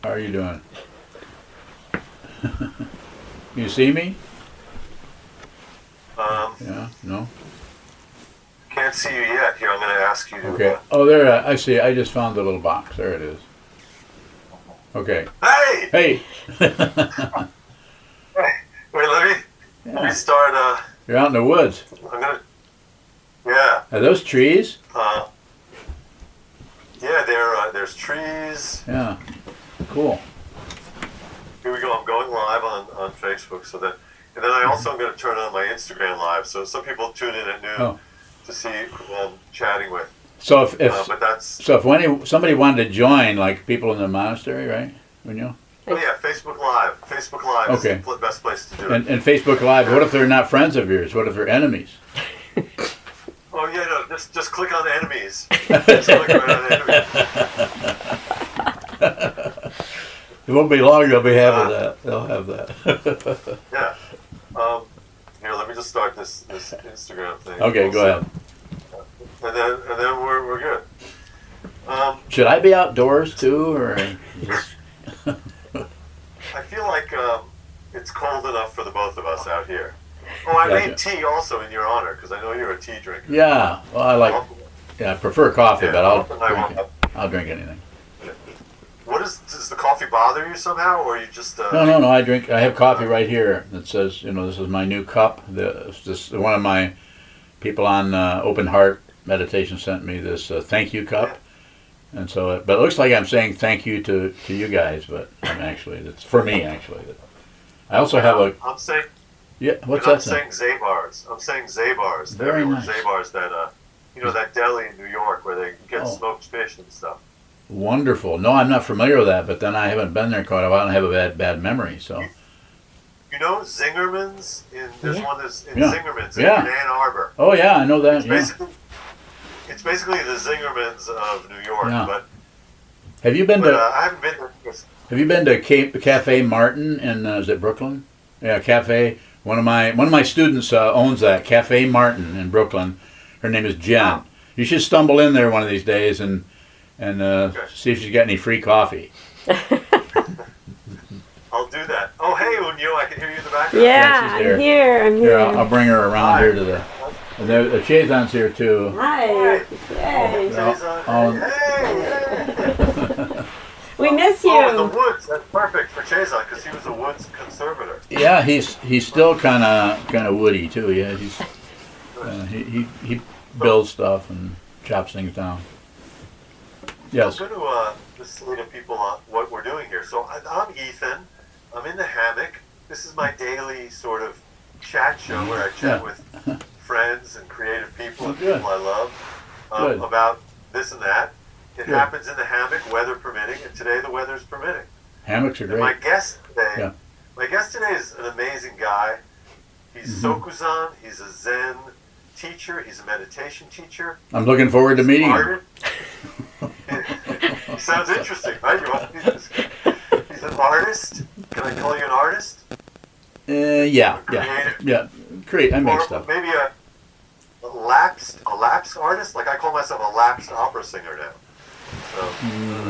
How are you doing? You see me? Yeah, no? Can't see you yet. Here, I'm going to ask you to... Okay. Oh, there, I see. I just found the little box. There it is. Okay. Hey! Hey! Hey! Wait, let me start... You're out in the woods. I'm going to... Yeah. Are those trees? Yeah, there's trees. Yeah. Cool. Here we go. I'm going live on Facebook, so that... And then I also am going to turn on my Instagram live, so some people tune in at noon to see who I'm chatting with. So if but that's... So if somebody wanted to join, like people in the monastery, right? When you... Oh yeah, Facebook Live. Facebook Live is the best place to do it. And Facebook Live, what if they're not friends of yours? What if they're enemies? Oh yeah, no, just click on enemies. Just click right on enemies. It won't be long, they'll be having that. They'll have that. Yeah. Here, let me just start this Instagram thing. Okay, go ahead. And then we're good. Should I be outdoors too, or just... I feel like it's cold enough for the both of us out here. Oh, I made tea also in your honor because I know you're a tea drinker. Yeah, well, I prefer coffee, but I'll drink anything. What does the coffee bother you somehow, or you just? No. I have coffee right here that says, this is my new cup. This one of my people on Open Heart Meditation sent me this thank you cup, and so. But it looks like I'm saying thank you to you guys, but it's for me actually. I also have a. I'm saying. Yeah, what's that? I'm saying Zabars. I'm saying Zabars. Very nice. Zabars that that deli in New York where they get smoked fish and stuff. Wonderful. No, I'm not familiar with that, but then I haven't been there quite a while and I have a bad memory, so. You know Zingerman's? There's one that's in Zingerman's in Ann Arbor. Oh yeah, I know that. It's basically the Zingerman's of New York, but have you been to I haven't been there. Have you been to Cafe Martin in is it Brooklyn? Yeah, Cafe. One of my students owns that Cafe Martin in Brooklyn. Her name is Jen. You should stumble in there one of these days and see if she's got any free coffee. I'll do that. Oh, hey, Unyo, I can hear you in the background. Yeah, I'm here. Here, I'll bring her around here to the... And the Chazon's here, too. Hi. Yay. Hey. We miss you. Oh, in the woods. That's perfect for Chazon because he was a woods conservator. Yeah, he's still kind of woody, too. Yeah, he builds stuff and chops things down. Yes. I'm going to just say to people what we're doing here. So I'm Ethan. I'm in the hammock. This is my daily sort of chat show where I chat with friends and creative people and people I love about this and that. It happens in the hammock, weather permitting, and today the weather's permitting. Hammocks are great. And my guest today is an amazing guy. He's Sokuzan. He's a Zen teacher. He's a meditation teacher. I'm looking forward to meeting him. He sounds interesting, right? He's an artist. Can I call you an artist? Yeah. I make stuff. Maybe a lapsed artist. Like I call myself a lapsed opera singer now. So.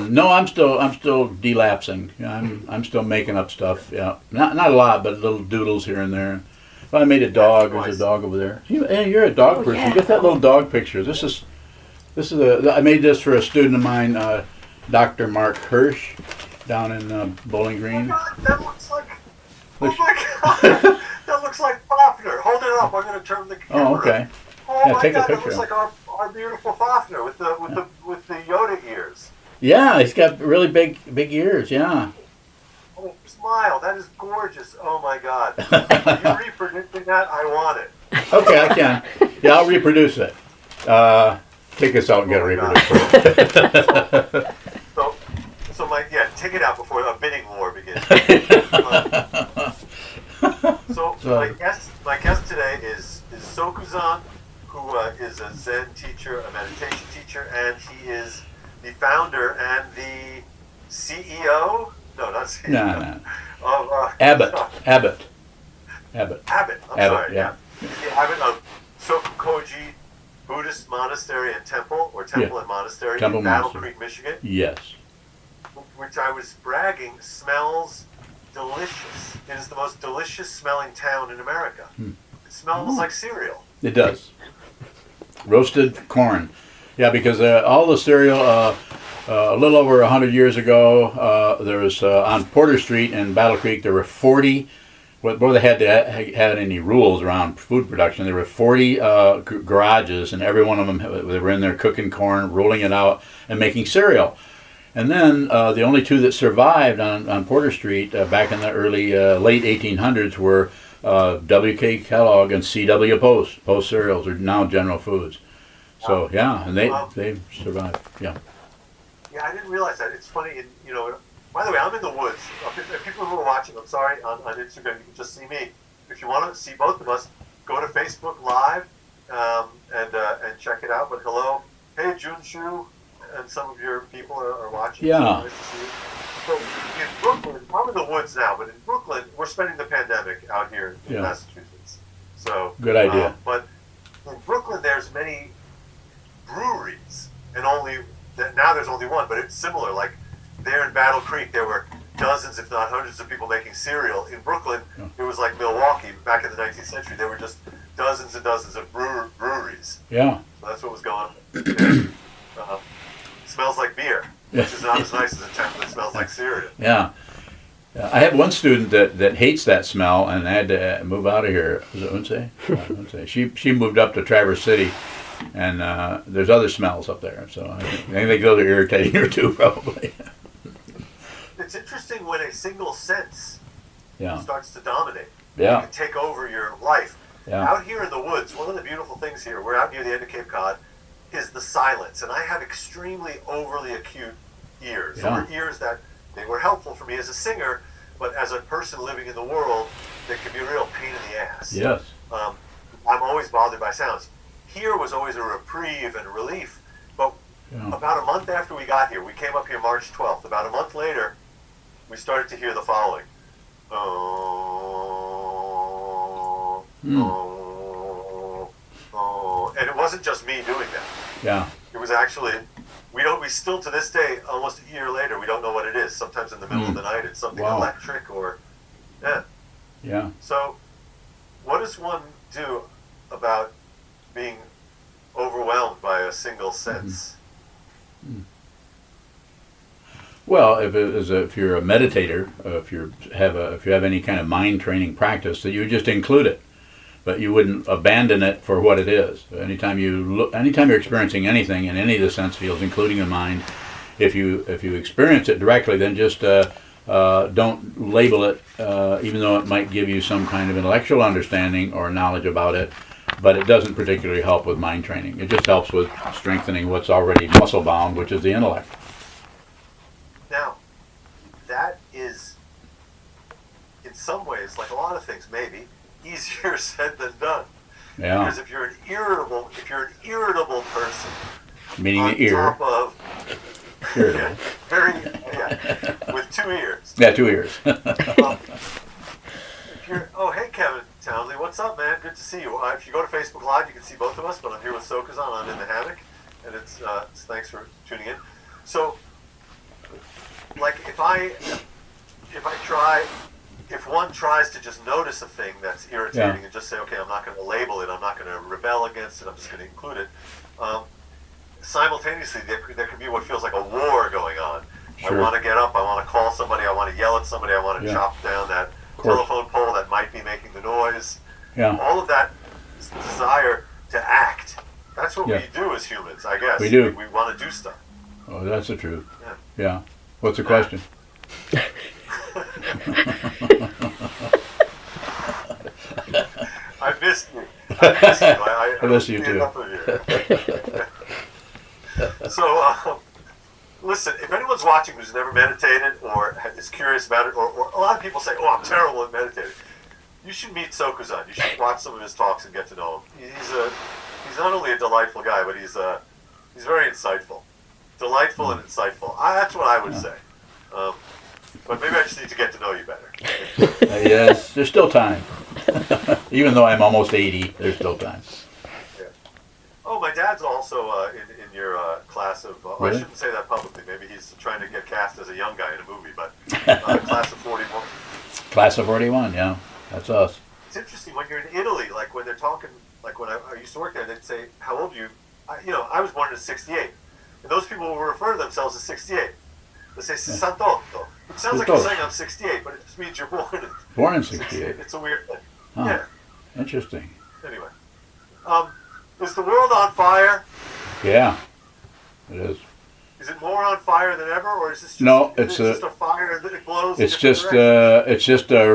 No, I'm still delapsing. I'm still making up stuff. Yeah, not a lot, but little doodles here and there. Well, I made a dog. There's a dog over there. You're a dog person. Yeah. Get that little dog picture. This is I made this for a student of mine, Dr. Mark Hirsch, down in Bowling Green. Oh my God, that looks like. Oh my God, that looks like Fafner. Hold it up. I'm going to turn the camera. Oh, okay. Oh my take God, a picture. That looks like our beautiful Fafner with the Yoda ears. Yeah, he's got really big ears. Yeah. Oh, smile. That is gorgeous. Oh my God. Are you reproducing that? I want it. Okay, I can. Yeah, I'll reproduce it. Take this out and get it reproduced. Take it out before the bidding war begins. My guest today is Sokuzan, who is a Zen teacher, a meditation teacher, and he is the founder and the CEO. No, not CEO. No. Of Abbott. I'm sorry. Yeah. The abbot of SokukoJi Buddhist Monastery and Temple, or Temple and Monastery in Battle Creek, Michigan. Yes. which I was bragging smells delicious. It is the most delicious smelling town in America. It smells like cereal. It does. Roasted corn. Yeah, because all the cereal, a little over 100 years ago, there was on Porter Street in Battle Creek, there were 40, before they had any rules around food production, there were 40 garages, and every one of them, they were in there cooking corn, rolling it out, and making cereal. And then the only two that survived on Porter Street back in the late 1800s were W.K. Kellogg and C.W. Post. Post cereals are now General Foods. So yeah, and they survived. Yeah. Yeah, I didn't realize that. It's funny, by the way, I'm in the woods. If people who are watching, I'm sorry, on Instagram, you can just see me. If you want to see both of us, go to Facebook Live and check it out. But hello, hey, Junshu, and some of your people are watching. Yeah. So nice to see you. So in Brooklyn, I'm in the woods now, but in Brooklyn, we're spending the pandemic out here in Massachusetts. So good idea. But in Brooklyn, there's many breweries, and now there's only one, but it's similar. Like there in Battle Creek, there were dozens, if not hundreds, of people making cereal. In Brooklyn, it was like Milwaukee back in the 19th century. There were just dozens and dozens of breweries. Yeah. So that's what was going on. Smells like beer, which is not as nice as a town that smells like cereal. Yeah. I had one student that hates that smell and had to move out of here. Was it Unse? She moved up to Traverse City, and there's other smells up there. So I think those are irritating her too, probably. It's interesting when a single sense Yeah. starts to dominate. Yeah. It can take over your life. Yeah. Out here in the woods, one of the beautiful things here, we're out near the end of Cape Cod, is the silence. And I have extremely overly acute ears. Yeah. Or ears that they were helpful for me as a singer, but as a person living in the world, they can be a real pain in the ass. Yes. I'm always bothered by sounds. Here was always a reprieve and a relief. But about a month after we got here, we came up here March 12th. About a month later, we started to hear the following. And it wasn't just me doing that. Yeah. It was actually, we still to this day, almost a year later, we don't know what it is. Sometimes in the middle of the night, it's something electric or, Yeah. So, what does one do about being overwhelmed by a single sense? Well, if you're a meditator, if you have any kind of mind training practice, that you would just include it, but you wouldn't abandon it for what it is. Anytime you're experiencing anything in any of the sense fields, including the mind, if you experience it directly, then just don't label it, even though it might give you some kind of intellectual understanding or knowledge about it. But it doesn't particularly help with mind training. It just helps with strengthening what's already muscle bound, which is the intellect. Now, that is, in some ways, like a lot of things, maybe easier said than done. Yeah. Because if you're an irritable person, Meaning on the ear. top of Irritable. with 2 ears. Yeah, 2 ears. Hey Kevin Townley, what's up, man? Good to see you. If you go to Facebook Live, you can see both of us, but I'm here with Sokuzan. I'm in the Hammock, and it's thanks for tuning in. So, like if one tries to just notice a thing that's irritating and just say, okay, I'm not going to label it, I'm not going to rebel against it, I'm just going to include it. Simultaneously, there could be what feels like a war going on. Sure. I want to get up, I want to call somebody, I want to yell at somebody, I want to chop down that telephone pole that might be making the noise. Yeah. All of that desire to act. That's what we do as humans, I guess. We do. We want to do stuff. Oh, that's the truth. Yeah. What's the question? I missed you. I miss you too. So, listen, if anyone's watching who's never meditated or is curious about it, or a lot of people say, oh, I'm terrible at meditating, you should meet Sokuzan. You should watch some of his talks and get to know him. He's not only a delightful guy, but he's very insightful. Delightful and insightful. That's what I would say. But maybe I just need to get to know you better. Yes, there's still time. Even though I'm almost 80, there's still time. Yeah. Oh, my dad's also in your class of. Really? I shouldn't say that publicly. Maybe he's trying to get cast as a young guy in a movie, but class of 41. Class of 41, yeah. That's us. It's interesting when you're in Italy, like when they're talking, like when I used to work there, they'd say, "How old are you?" I was born in '68, and those people will refer to themselves as 68. They say 68. It sounds like you're saying I'm 68, but it just means you're born in. Born in 68. It's a weird thing. Huh. Yeah. Interesting. Anyway, is the world on fire? Yeah, it is. Is it more on fire than ever, or is this just, No, it's just a fire that it glows? It's in different just directions? it's just a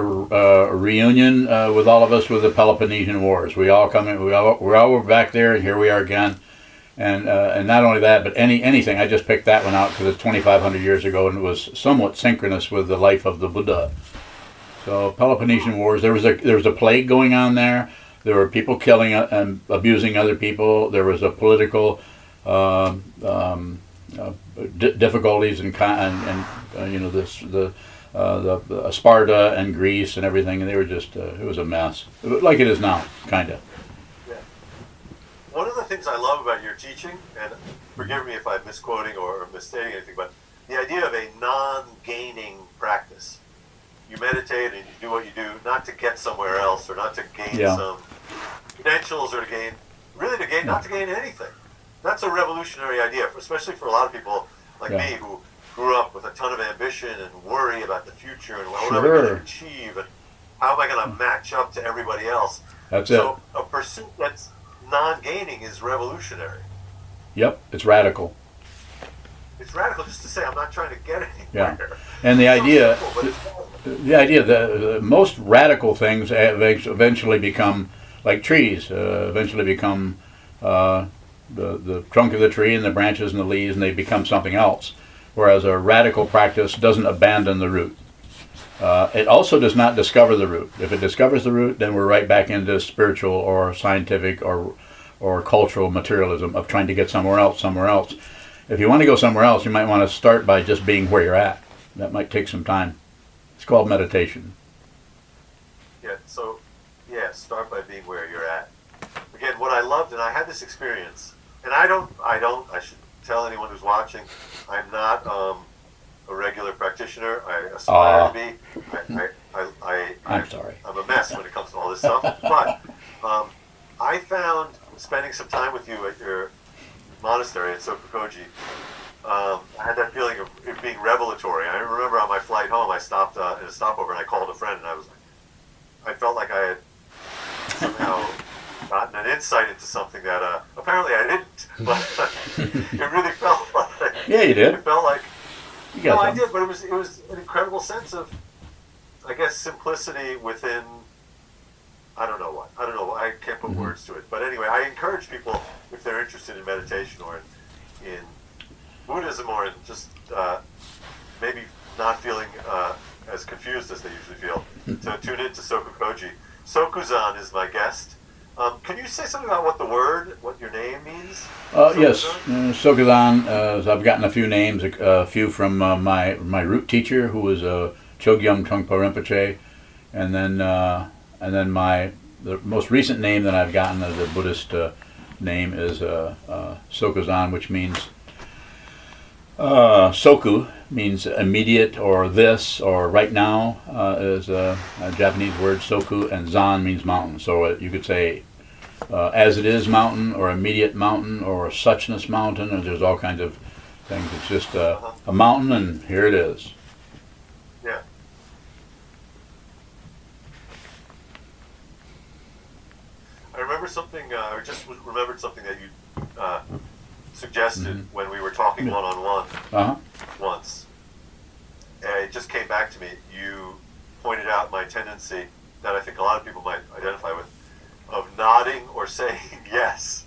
reunion with all of us with the Peloponnesian Wars. We all come in. We all were back there, and here we are again. And not only that, but anything. I just picked that one out because it's 2,500 years ago, and it was somewhat synchronous with the life of the Buddha. So Peloponnesian Wars. There was a plague going on there. There were people killing and abusing other people. There was a political difficulties and the Sparta and Greece and everything, and they were just it was a mess, like it is now, kind of. Yeah. One of the things I love about your teaching, and forgive me if I'm misquoting or misstating anything, but the idea of a non-gaining practice. You meditate and you do what you do, not to get somewhere else or not to gain some credentials or not to gain anything. That's a revolutionary idea, especially for a lot of people like me who grew up with a ton of ambition and worry about the future and what am I going to achieve and how am I going to match up to everybody else. So a pursuit that's non-gaining is revolutionary. Yep, it's radical. It's radical just to say I'm not trying to get anywhere. Yeah, and the idea that most radical things eventually become like trees. Eventually become the trunk of the tree and the branches and the leaves, and they become something else. Whereas a radical practice doesn't abandon the root. It also does not discover the root. If it discovers the root, then we're right back into spiritual or scientific or cultural materialism of trying to get somewhere else. If you want to go somewhere else, you might want to start by just being where you're at. That might take some time. It's called meditation. Yeah, start by being where you're at. Again, what I loved, and I had this experience, and I should tell anyone who's watching, I'm not a regular practitioner. I aspire to be. I'm sorry. I'm a mess when it comes to all this stuff. But I found spending some time with you at your monastery at SokukoJi, I had that feeling of it being revelatory. I remember on my flight home, I stopped in a stopover and I called a friend, and I felt like I had somehow gotten an insight into something that apparently I didn't, but it really felt like. Yeah, you did. It felt like. You got I did, but it was an incredible sense of, I guess, simplicity within. I don't know what. I can't put words to it. But anyway, I encourage people, if they're interested in meditation or in Buddhism or in just maybe not feeling as confused as they usually feel, to tune in to SokukoJi. Sokuzan is my guest. Can you say something about what your name means? Yes, Sokuzan. I've gotten a few names, a few from my root teacher, who was Chogyam Trungpa Rinpoche, and then the most recent name that I've gotten as a Buddhist name is Sokuzan, which means Soku means immediate or this or right now is a Japanese word. Soku, and Zan means mountain. So you could say as it is mountain or immediate mountain or suchness mountain, and there's all kinds of things. It's just a mountain, and here it is. Yeah. I remember something, I just remembered something that you suggested when we were talking one-on-one once. It just came back to me. You pointed out my tendency that I think a lot of people might identify with, of nodding or saying yes.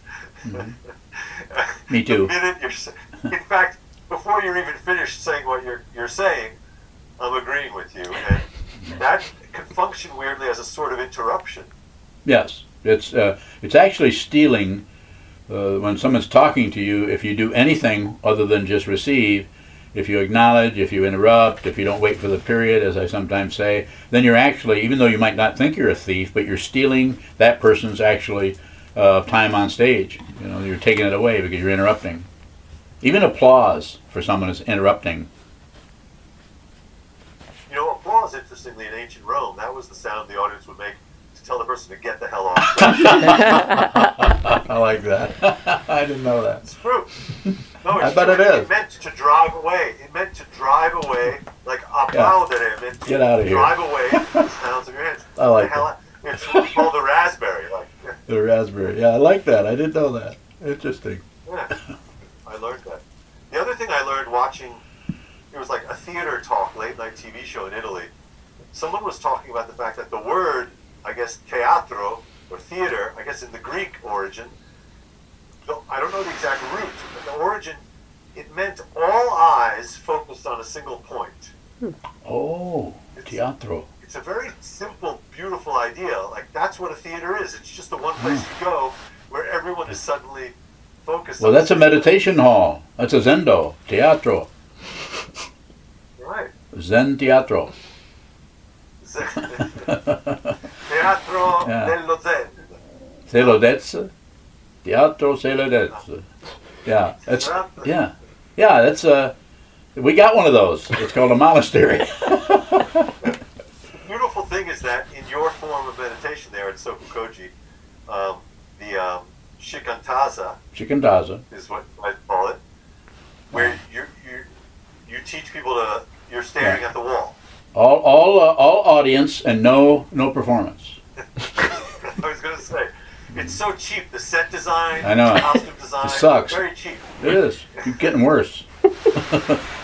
Me too. The minute in fact, before you're even finished saying what you're saying, I'm agreeing with you. And that can function weirdly as a sort of interruption. Yes. It's actually stealing when someone's talking to you. If you do anything other than just receive, if you acknowledge, if you interrupt, if you don't wait for the period, as I sometimes say, then you're actually, even though you might not think you're a thief, but you're stealing that person's actually time on stage. You're taking it away because you're interrupting. Even applause for someone is interrupting. You know, applause, interestingly, in ancient Rome, that was the sound the audience would make to tell the person to get the hell off. I like that. I didn't know that. It's true. No, I it's bet true. it is. It meant to drive away. It meant to drive away, like applaudere. It meant to Get out of here. drive away the sounds of your hands. I like the hell, it's called the raspberry. Like, The raspberry. Yeah, I like that. I didn't know that. Interesting. yeah, I learned that. The other thing I learned watching, it was like a theater talk, late night TV show in Italy. Someone was talking about the fact that the word, I guess, teatro, or theater, I guess in the Greek origin, I don't know the exact root, but the origin, it meant all eyes focused on a single point. Oh, teatro. It's a very simple, beautiful idea. Like, that's what a theater is. It's just the one place you go where everyone is suddenly focused Well, on that's a meditation hall. That's a zendo. Teatro. Right. Zen teatro. Teatro Yeah. dello Zen. Celodezza. Teatro Celodezza. Yeah, that's yeah, that's we got one of those. It's called a monastery. The beautiful thing is that in your form of meditation there at SokukoJi, the shikantaza Shikantaza. is what I call it, where you teach people to, you're staring at the wall. All audience and no performance. I was going to say, it's so cheap. The set design, I know. the costume design, It sucks. very cheap. It is. Keep getting worse.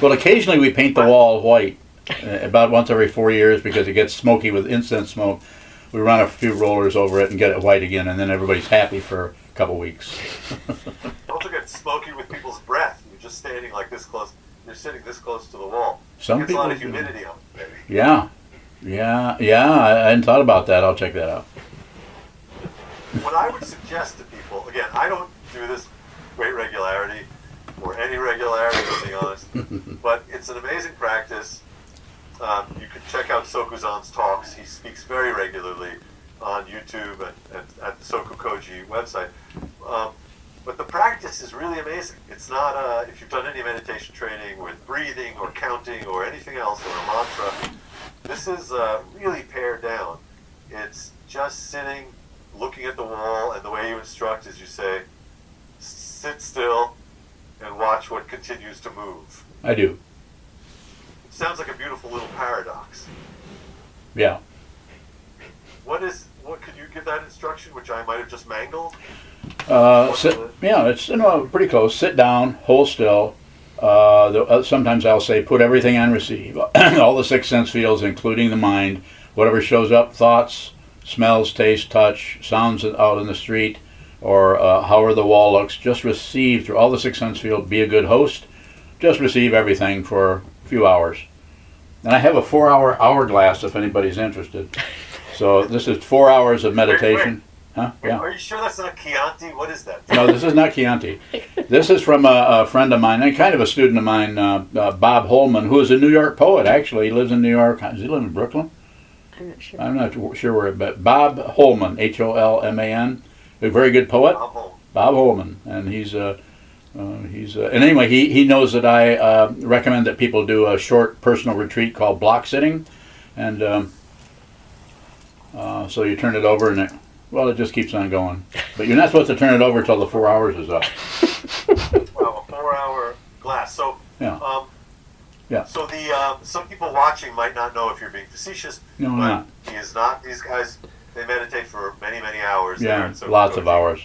Well, occasionally we paint the wall white, about once every 4 years because it gets smoky with incense smoke. We run a few rollers over it and get it white again, and then everybody's happy for a couple weeks. Also get smoky with people's breath. You're just standing like this close. You're sitting this close to the wall. Some Gets a lot people of do. humidity on it, maybe. Yeah. I hadn't thought about that. I'll check that out. What I would suggest to people, again, I don't do this great regularity or any regularity, to be honest, but it's an amazing practice. You can check out Sokuzan's talks. He speaks very regularly on YouTube and at the SokukoJi website. But the practice is really amazing. It's not, if you've done any meditation training with breathing or counting or anything else or a mantra, this is really pared down. It's just sitting, looking at the wall, and the way you instruct is you say, sit still and watch what continues to move. I do. It sounds like a beautiful little paradox. Yeah. What could you give that instruction, which I might have just mangled? It's pretty close. Sit down, hold still. Sometimes I'll say put everything on receive. All the six sense fields, including the mind, whatever shows up, thoughts, smells, taste, touch, sounds out in the street, or however the wall looks, just receive through all the six sense fields. Be a good host. Just receive everything for a few hours. And I have a 4-hour hourglass if anybody's interested. So this is 4 hours of meditation. Huh? Yeah. Are you sure that's not Chianti? What is that? No, this is not Chianti. This is from a friend of mine, and kind of a student of mine, Bob Holman, who is a New York poet, actually. He lives in New York. Does he live in Brooklyn? I'm not sure. I'm not sure where, but Bob Holman, Holman, a very good poet. Bob Holman. And and anyway, he knows that I recommend that people do a short personal retreat called block sitting. And so you turn it over and it just keeps on going. But you're not supposed to turn it over until the 4 hours is up. Well, a 4-hour glass. So, Yeah. Yeah. So some people watching might not know if you're being facetious. No, I'm but not. He is not. These guys, they meditate for many, many hours. Yeah, there, lots of hours.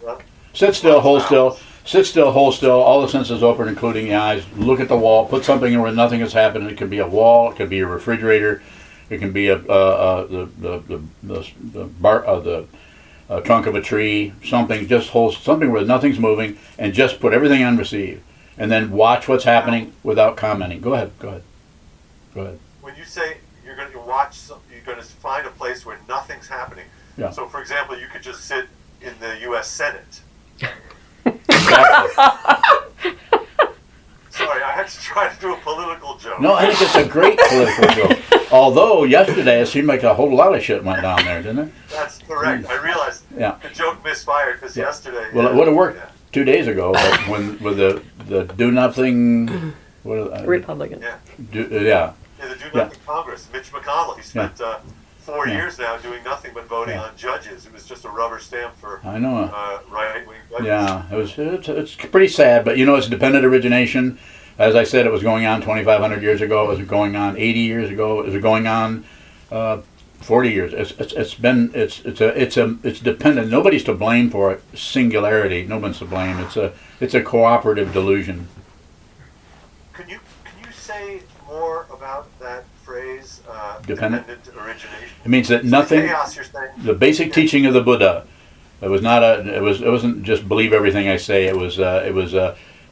Well, Sit still, lots hold of still. hours. Sit still, hold still. All the senses open, including the eyes. Look at the wall. Put something in where nothing is happening. It could be a wall. It could be a refrigerator. It can be the trunk of a tree. Something. Just hold something where nothing's moving, and just put everything on receive, and then watch what's happening without commenting. Go ahead. When you say you're going to watch, you're going to find a place where nothing's happening. Yeah. So, for example, you could just sit in the U.S. Senate. Exactly. Sorry, I had to try to do a political joke. No, I think it's a great political joke. Although yesterday it seemed like a whole lot of shit went down there, didn't it? That's correct. I realized Yeah. the joke misfired because yesterday. Well, it would have worked. 2 days ago, but when with the do nothing, Republican. Yeah. Yeah. Yeah, the Do Nothing Congress. Mitch McConnell. He spent 4 years now doing nothing but voting on judges. It was just a rubber stamp for I know. right-wing judges. Yeah, it's pretty sad, but it's dependent origination. As I said, it was going on 2,500 years ago. It was going on 80 years ago. It was going on 40 years. It's dependent. Nobody's to blame for it. Singularity. No one's to blame. It's a cooperative delusion. Can you say more about that phrase? Dependent origination. It means that nothing. Chaos, you're saying. The basic teaching of the Buddha. It wasn't just believe everything I say. It was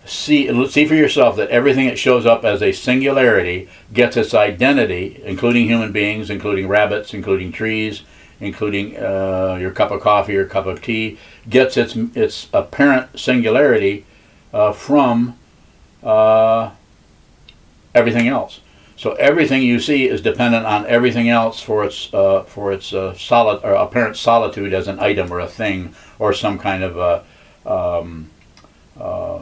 see for yourself that everything that shows up as a singularity gets its identity, including human beings, including rabbits, including trees, including your cup of coffee or cup of tea, gets its apparent singularity from everything else. So everything you see is dependent on everything else for its solid or apparent solitude as an item or a thing or some kind of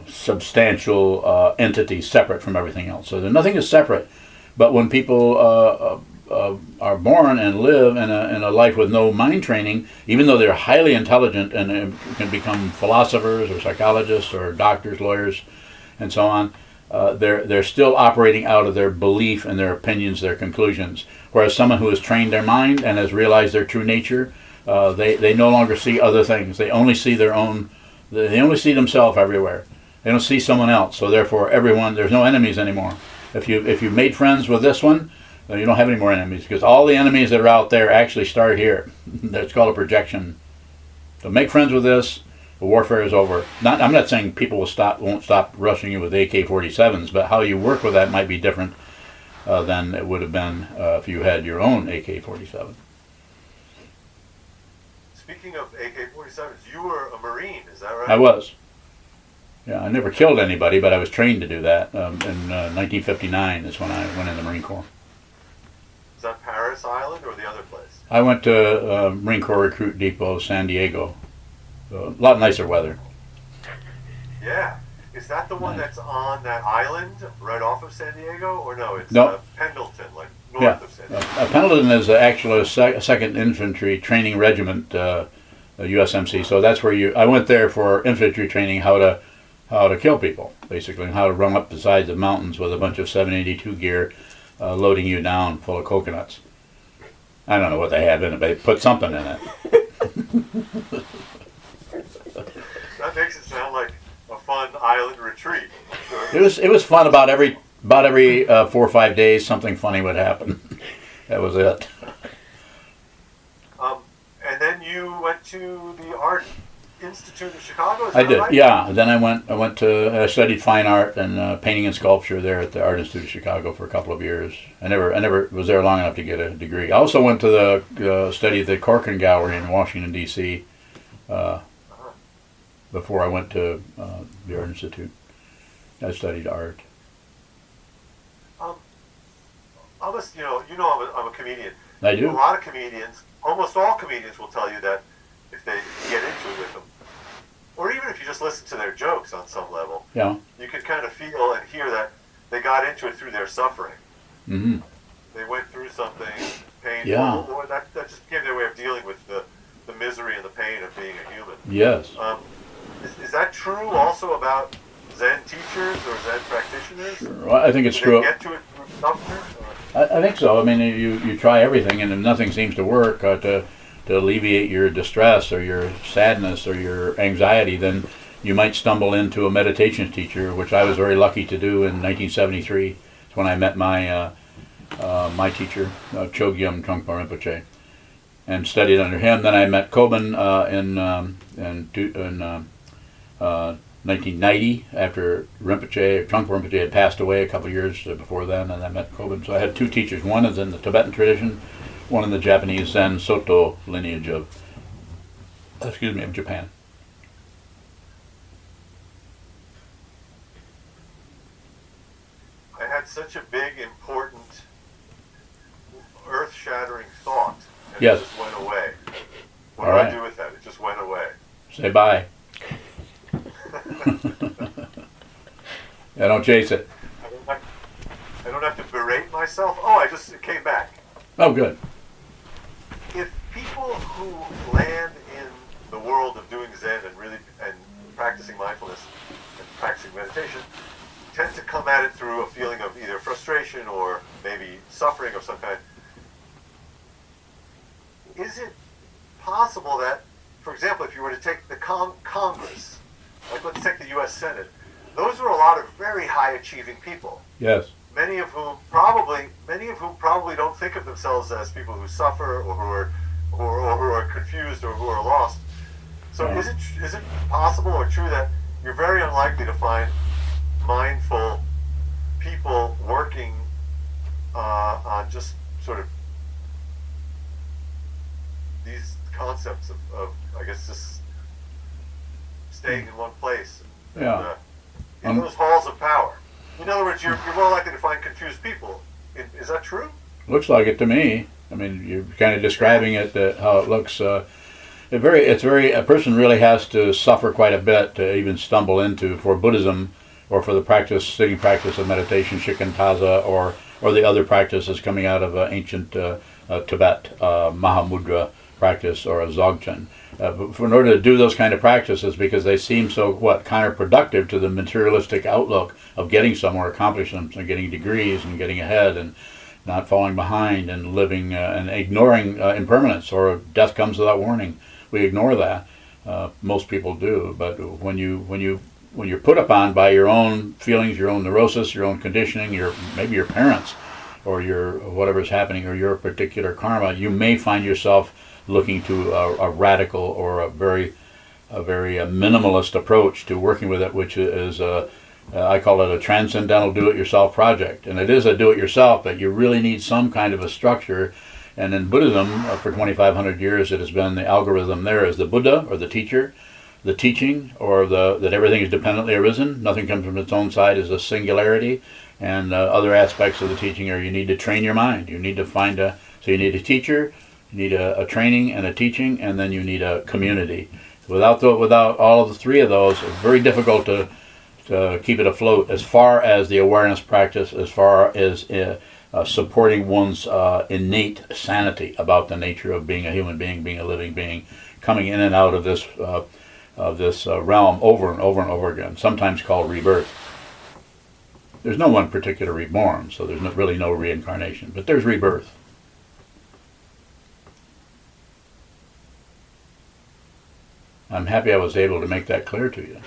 substantial entity separate from everything else. So nothing is separate. But when people are born and live in a life with no mind training, even though they're highly intelligent and can become philosophers or psychologists or doctors, lawyers, and so on, they're still operating out of their belief and their opinions, their conclusions. Whereas someone who has trained their mind and has realized their true nature, they no longer see other things. They only see their own. They only see themselves everywhere. They don't see someone else. So therefore, there's no enemies anymore. If you made friends with this one, then you don't have any more enemies, because all the enemies that are out there actually start here. That's called a projection. So make friends with this. The warfare is over. I'm not saying people won't stop rushing you with AK-47s, but how you work with that might be different than it would have been if you had your own AK-47. Speaking of AK-47s, you were a Marine, is that right? I was. Yeah, I never killed anybody, but I was trained to do that. In 1959 is when I went in the Marine Corps. Is that Paris Island or the other place? I went to Marine Corps Recruit Depot, San Diego. So, a lot nicer weather. Yeah. Is that the one that's on that island right off of San Diego? Or no, it's No. Pendleton, like north of San Diego. Pendleton is actually a 2nd Infantry Training Regiment, USMC. So that's where I went there for infantry training, how to kill people, basically, and how to run up the sides of mountains with a bunch of 782 gear, loading you down full of coconuts. I don't know what they have in it, but they put something in it. That makes it sound like a fun island retreat. It was fun about every 4 or 5 days. Something funny would happen. That was it. And then you went to the Art Institute of Chicago. Is I that did, right? yeah. Then I studied fine art and painting and sculpture there at the Art Institute of Chicago for a couple of years. I never was there long enough to get a degree. I also went to study at the Corcoran Gallery in Washington D.C. Before I went to the Art Institute. I studied art. I'm a comedian. I do. A lot of comedians, almost all comedians, will tell you that if they get into it with them, or even if you just listen to their jokes on some level, Yeah. you can kind of feel and hear that they got into it through their suffering. Mm-hmm. They went through something painful, Yeah. or that just became their way of dealing with the misery and the pain of being a human. Yes. Is that true also about Zen teachers or Zen practitioners? Well, I think it's Did true. they get to it through suffering? I think so. I mean, you try everything, and if nothing seems to work to alleviate your distress or your sadness or your anxiety, then you might stumble into a meditation teacher, which I was very lucky to do in 1973. It's when I met my my teacher, Chogyam Trungpa Rinpoche, and studied under him. Then I met Kobun in 1990, after Trungpa Rinpoche had passed away a couple of years before then, and I met Kobun. So I had two teachers. One is in the Tibetan tradition, one in the Japanese Zen Soto lineage of Japan. I had such a big, important, earth-shattering thought, and Yes. it just went away. What All do right. I do with that? It just went away. Say bye. Yeah, don't chase it. I don't have to berate myself. Oh, it came back. Oh, good. If people who land in the world of doing Zen and practicing mindfulness and practicing meditation tend to come at it through a feeling of either frustration or maybe suffering of some kind, is it possible that, for example, if you were to take the Congress, like let's take the U.S. Senate, those were a lot of very high achieving people. Yes. Many of whom probably don't think of themselves as people who suffer or who are confused or who are lost. So Yeah. is it possible or true that you're very unlikely to find mindful people working on just sort of these concepts of I guess just staying in one place and, Yeah. in those halls of power? In other words, you're more likely to find confused people. Is that true? Looks like it to me. I mean, you're kind of describing it, how it looks. A person really has to suffer quite a bit to even stumble into, for Buddhism or for the sitting practice of meditation, shikantaza, or the other practices coming out of ancient Tibet, Mahamudra practice or a Dzogchen. In order to do those kind of practices, because they seem so counterproductive to the materialistic outlook of getting somewhere, accomplishing and getting degrees and getting ahead and not falling behind and living and ignoring impermanence, or death comes without warning. We ignore that. Most people do, but when you're put upon by your own feelings, your own neurosis, your own conditioning, maybe your parents, or your whatever's happening, or your particular karma, you may find yourself looking to a radical or a very minimalist approach to working with it, which is I call it a transcendental do-it-yourself project. And it is a do-it-yourself, but you really need some kind of a structure. And in Buddhism, for 2,500 years, it has been the algorithm there is the Buddha or the teacher, the teaching, or that everything is dependently arisen. Nothing comes from its own side is a singularity. And other aspects of the teaching are you need to train your mind. You need to so you need a teacher, you need a training and a teaching, and then you need a community. Without all of the three of those, it's very difficult to keep it afloat as far as the awareness practice, as far as supporting one's innate sanity about the nature of being a human being, being a living being, coming in and out of this realm over and over and over again, sometimes called rebirth. There's no one particular reborn, so there's really no reincarnation, but there's rebirth. I'm happy I was able to make that clear to you.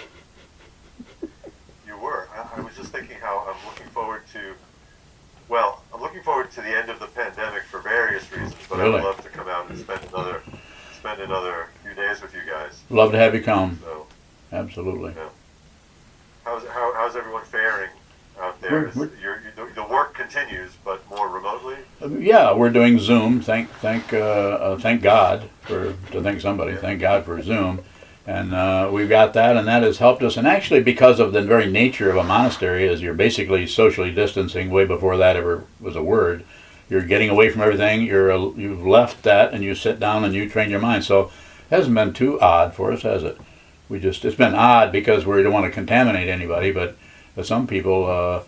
You were. I was just thinking how I'm looking forward to the end of the pandemic for various reasons, but Really? I would love to come out and spend another few days with you guys. Love to have you come. So, Absolutely. yeah. How's everyone faring out there? The work continues, but more remotely. Yeah, we're doing Zoom. Thank God to thank somebody. Thank God for Zoom, and we've got that, and that has helped us. And actually, because of the very nature of a monastery, is you're basically socially distancing way before that ever was a word. You're getting away from everything. You've left that, and you sit down and you train your mind. So it hasn't been too odd for us, has it? It's been odd because we don't want to contaminate anybody, but some people.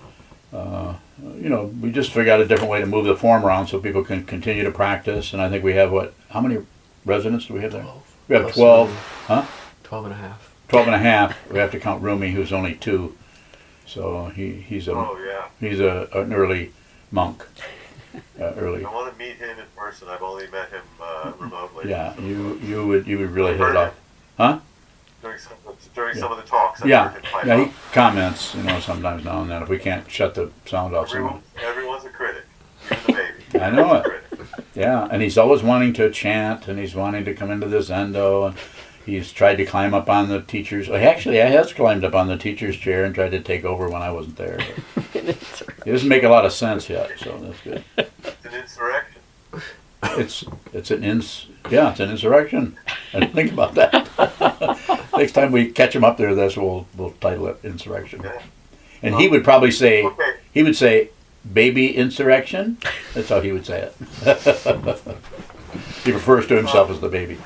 We just figured out a different way to move the form around so people can continue to practice. And I think we have how many residents do we have there? 12. We have 12, huh? 12 and a half. 12 and a half. We have to count Rumi, who's only 2. So he's an early monk. Early. I want to meet him in person. I've only met him remotely. Yeah, you would really hit it off, huh? During some of the talks. Yeah, he comments, sometimes now and then if we can't shut the sound off. Everyone's a critic, even the baby. I know it. Yeah, and he's always wanting to chant, and he's wanting to come into the Zendo, and he's tried to climb up on the teacher's. He has climbed up on the teacher's chair and tried to take over when I wasn't there. It doesn't make a lot of sense yet, so that's good. It's an insurrection. It's an insurrection. And think about that. Next time we catch him up there, we'll title it insurrection. Yeah. And he would probably say, Okay. baby insurrection. That's how he would say it. He refers to himself as the baby.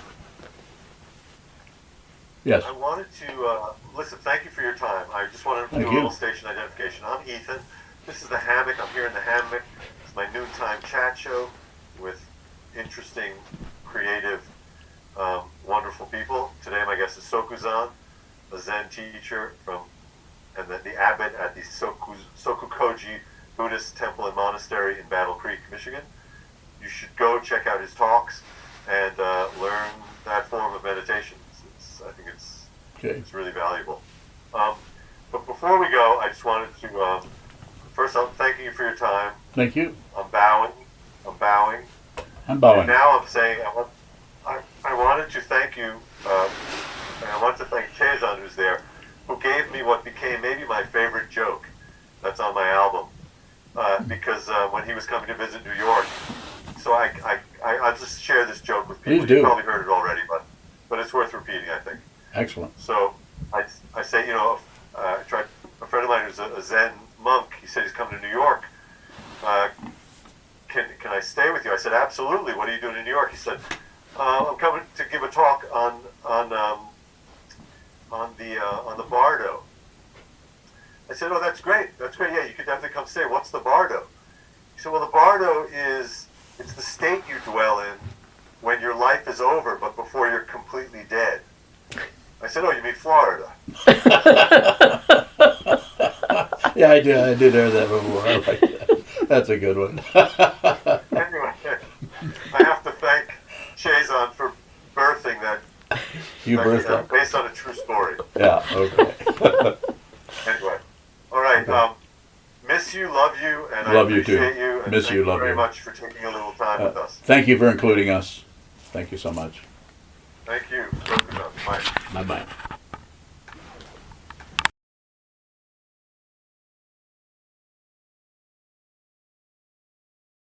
Yes. I wanted to listen, thank you for your time. I just want to do Thank a you. little station identification. I'm Ethan. This is the Hammock. I'm here in the Hammock. It's my noontime chat show with interesting, creative, wonderful people. Today my guest is Sokuzan, a Zen teacher and the abbot at the SokukoJi Buddhist Temple and Monastery in Battle Creek, Michigan. You should go check out his talks and learn that form of meditation. I think it's really valuable. But before we go, I just wanted to first I'm thanking you for your time. Thank you. I'm bowing. I'm bowing. And now I'm saying I wanted to thank you, and I want to thank Chezan, who's there, who gave me what became maybe my favorite joke that's on my album. Because when he was coming to visit New York, so I'll just share this joke with people. Please do. You've probably heard it already, but it's worth repeating, I think. Excellent. So I say, a friend of mine who's a Zen monk, he said he's coming to New York. Can I stay with you? I said, absolutely. What are you doing in New York? He said, I'm coming to give a talk on the Bardo. I said, oh, that's great. Yeah, you could definitely come stay. What's the Bardo? He said, well, the Bardo it's the state you dwell in when your life is over, but before you're completely dead. I said, oh, you mean Florida? Yeah, I did hear that before. I like that. That's a good one. Anyway, I have to thank Chezan for birthing that. You birthed that. Based on a true story. Yeah, okay. Anyway, all right. Miss you, love you, and Love I you too. appreciate you. And Miss thank you, love very you. much for taking a little time with us. Thank you for including us. Thank you so much. Thank you. Bye. Bye-bye.